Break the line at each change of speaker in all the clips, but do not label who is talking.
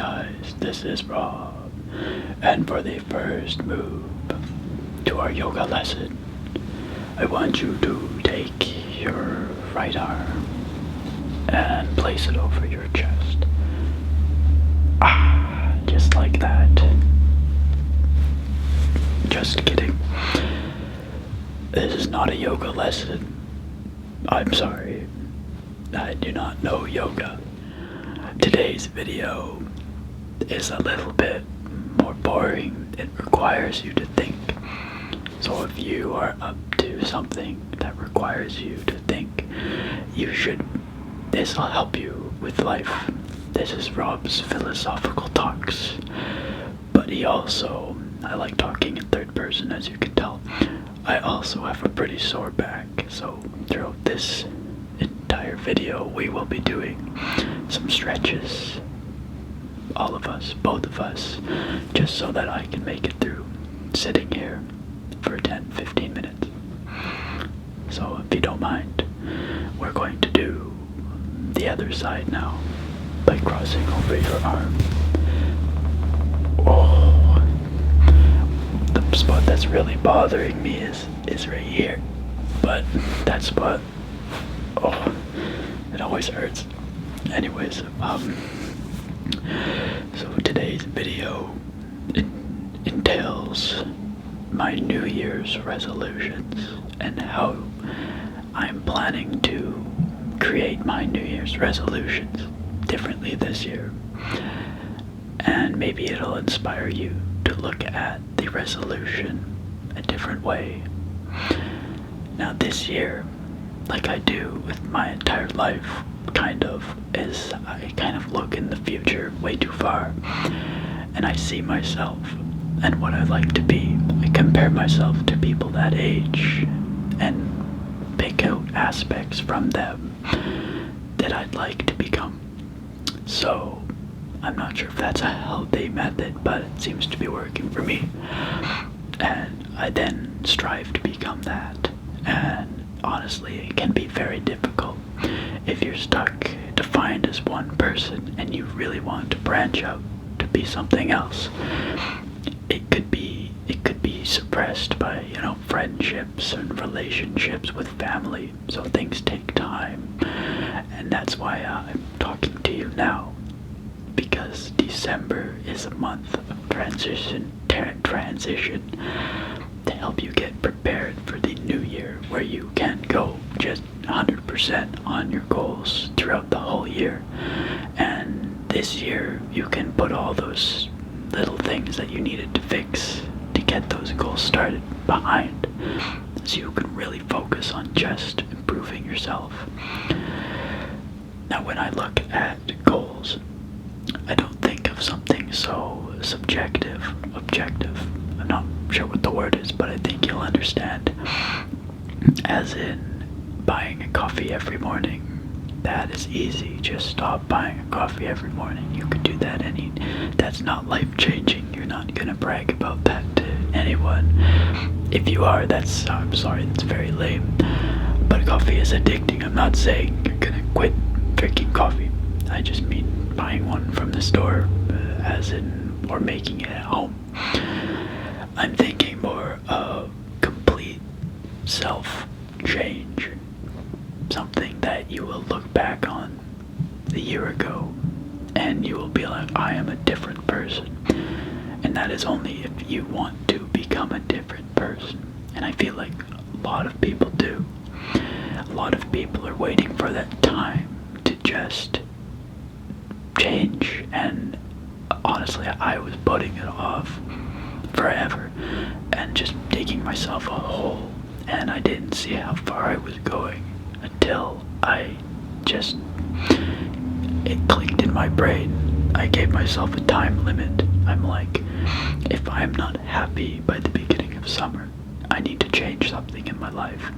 guys, this is Rob, and for the first move to our yoga lesson, I want you to take your right arm and place it over your chest. Just like that. Just kidding. This is not a yoga lesson. I'm sorry. I do not know yoga. Today's video is a little bit more boring. It requires you to think. So if you are up to something that requires you to think, this will help you with life. This is Rob's philosophical talks. But I like talking in third person, as you can tell. I also have a pretty sore back, so throughout this entire video we will be doing some stretches, all of us, both of us, just so that I can make it through sitting here for 10-15 minutes. So if you don't mind, we're going to do the other side now by crossing over your arm. The spot that's really bothering me is right here, but that spot, it always hurts. Anyways, so today's video entails my New Year's resolutions and how I'm planning to create my New Year's resolutions differently this year. And maybe it'll inspire you to look at the resolution a different way. Now this year, like I do with my entire life, I kind of look in the future way too far, and I see myself and what I'd like to be. I compare myself to people that age and pick out aspects from them that I'd like to become. So I'm not sure if that's a healthy method, but it seems to be working for me. And I then strive to become that. And honestly, it can be very difficult if you're stuck defined as one person and you really want to branch out to be something else. It could be suppressed by, friendships and relationships with family. So things take time. And that's why I'm talking to you now. Because December is a month of transition to help you get prepared for the new year, where you can go just 100% on your goals throughout the whole year. And this year you can put all those little things that you needed to fix to get those goals started behind, so you can really focus on just improving yourself. Now when I look at goals, I don't think of something so objective. I'm not sure what the word is, but I think you'll understand. As in buying a coffee every morning. That is easy. Just stop buying a coffee every morning. You could do that that's not life-changing. You're not gonna brag about that to anyone. If you are, I'm sorry, that's very lame. But coffee is addicting. I'm not saying you're gonna quit drinking coffee. I just mean buying one from the store, or making it at home. I'm thinking more of complete self-change. Something that you will look back on a year ago and you will be like, I am a different person. And that is only if you want to become a different person. And I feel like a lot of people do. A lot of people are waiting for that time to just change, and honestly I was putting it off forever and just digging myself a hole, and I didn't see how far I was going until it clicked in my brain. I gave myself a time limit. I'm like, if I'm not happy by the beginning of summer, I need to change something in my life.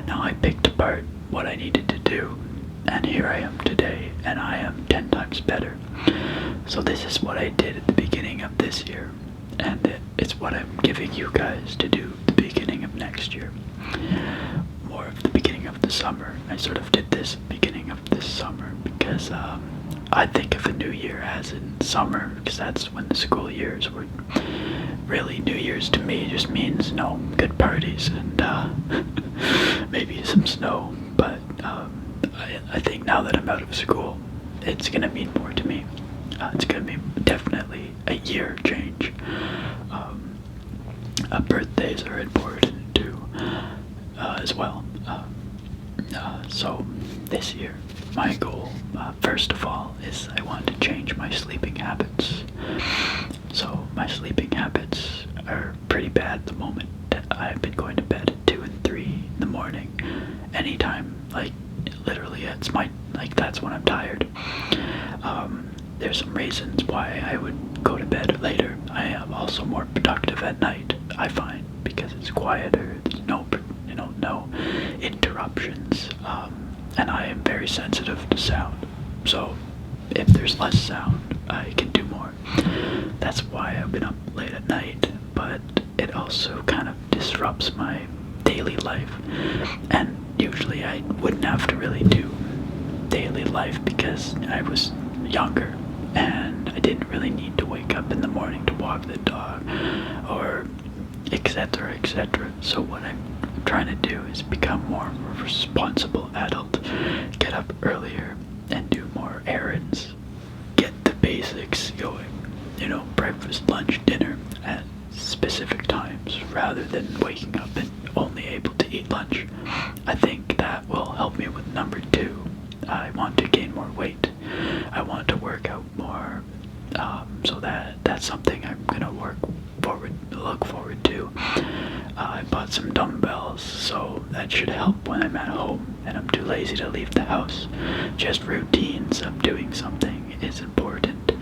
Now I picked apart what I needed to do, and here I am today, and I am 10 times better. So this is what I did at the beginning of this year, and it's what I'm giving you guys to do at the beginning of next year. More of the beginning of the summer. I sort of did this beginning of this summer because I think of a new year as in summer, because that's when the school years were. Really, New Year's to me just means, good parties and maybe some snow. But I think now that I'm out of school, it's gonna mean more to me. It's gonna be definitely a year change. Birthdays are important too, as well. So this year, my goal, first of all, is I want to change my sleeping habits. So my sleeping habits are pretty bad at the moment. I've been going to bed at 2 and 3 in the morning, anytime. Like literally, that's when I'm tired. There's some reasons why I would go to bed later. I am also more productive at night, I find, because it's quieter. There's no interruptions, and I am very sensitive to sound. So if there's less sound, I can do more. That's why I've been up late at night, but it also kind of disrupts my daily life. And usually I wouldn't have to really do daily life because I was younger and I didn't really need to wake up in the morning to walk the dog or etc. etc. So what I'm trying to do is become more of a responsible adult, get up earlier and do more errands, get the basics going, breakfast, lunch, dinner at specific times rather than waking up and only able to eat lunch. I think that will help me with number 2. I want to gain more weight. I want to work out more, so that's something I'm gonna look forward to. I bought some dumbbells, so that should help when I'm at home and I'm too lazy to leave the house. Just routines of doing something is important.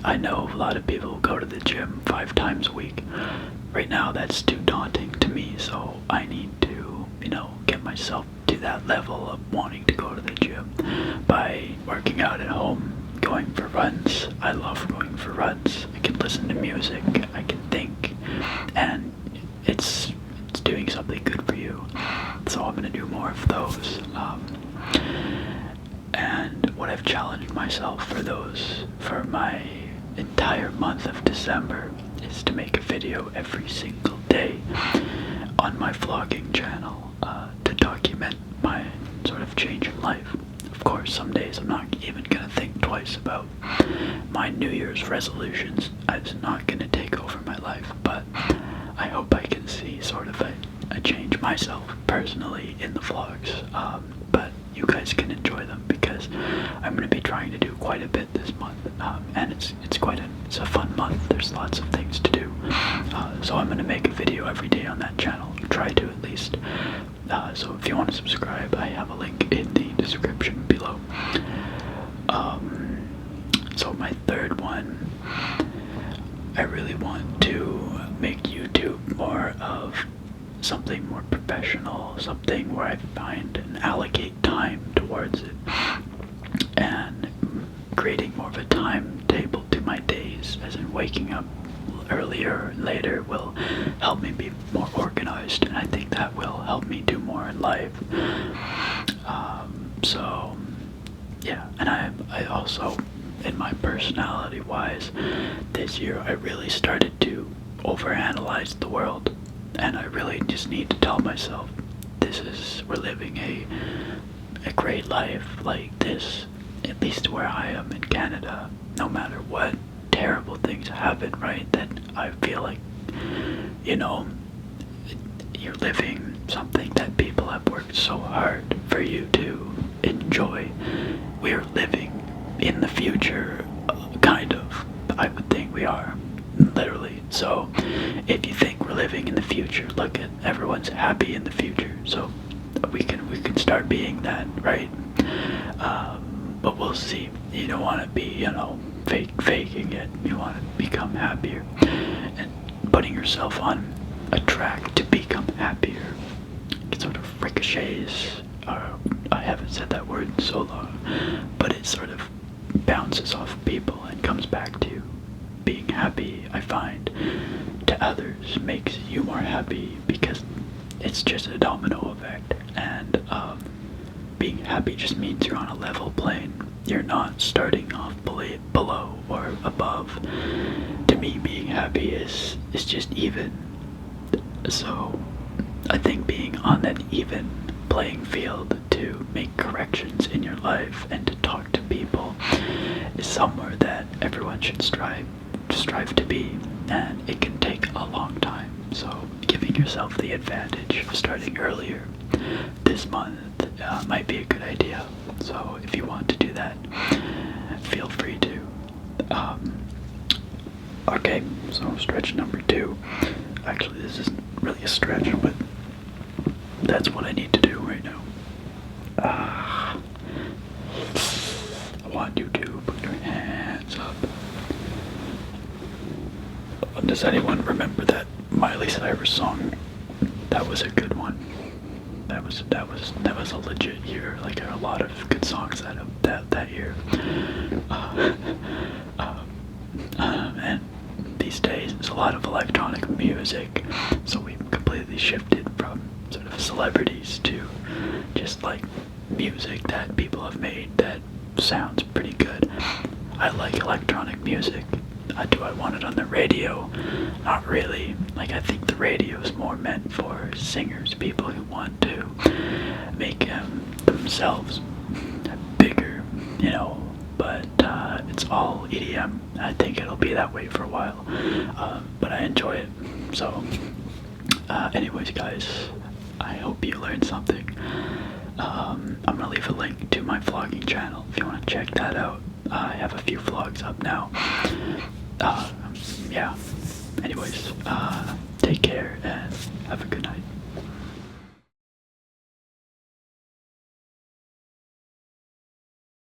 I know a lot of people go to the gym 5 times a week. Right now that's too daunting to me, so I need to, get myself to that level of wanting to go to the gym by working out at home, going for runs. I love going for runs. I can listen to music, I can think, and it's doing something good for you. So I'm gonna do more of those. And what I've challenged myself for my entire month of December is to make a video every single day on my vlogging channel, to document my sort of change in life. Of course, some days I'm not even gonna think twice about my New Year's resolutions. It's not gonna take over my life, but I hope I can see sort of a change myself personally in the vlogs. But you guys can enjoy them because I'm going to be trying to do quite a bit this month, and it's a fun month. There's lots of things to do, so I'm going to make a video every day on that channel. Try to at least. So if you want to subscribe, I have a link in the description below. So my third one, I really want to make YouTube more of something more professional, something where I find and allocate time towards it, and creating more of a timetable to my days, as in waking up earlier and later will help me be more organized, and I think that will help me do more in life. So yeah, and I also, in my personality wise, this year I really started to overanalyze the world. And I really just need to tell myself, we're living a great life like this, at least where I am in Canada. No matter what terrible things happen, right, that I feel like, you're living something that people have worked so hard for you to enjoy. We're living in the future, kind of. I would think we are. Literally. So if you think we're living in the future, look at everyone's happy in the future. So we can start being that, right? But we'll see. You don't want to be, faking it. You want to become happier and putting yourself on a track to become happier. It sort of ricochets. I haven't said that word in so long, but it sort of bounces off people and comes back to you. Being happy, I find, to others makes you more happy because it's just a domino effect, and being happy just means you're on a level plane you're not starting off below or above. To me, being happy is just even. So I think being on that even playing field to make corrections in your life and to talk to people is somewhere that everyone should strive to be, and it can take a long time. So giving yourself the advantage of starting earlier this month might be a good idea. So if you want to do that, feel free to. Okay, so stretch number 2. Actually, this isn't really a stretch, but that's what I need to do right now. I want you to put your hands up. Does anyone remember that Miley Cyrus song? That was a good one. That was a legit year. Like, there are a lot of good songs that year. And these days there's a lot of electronic music, so we've completely shifted from sort of celebrities to just like music that people have made that sounds pretty good. I like electronic music. Do I want it on the radio? Not really. Like, I think the radio is more meant for singers, people who want to make themselves bigger, but it's all EDM. I think it'll be that way for a while, but I enjoy it. So anyways, guys, I hope you learned something. I'm gonna leave a link to my vlogging channel if you want to check that out. I have a few vlogs up now. Yeah, anyways, take care and have a good night.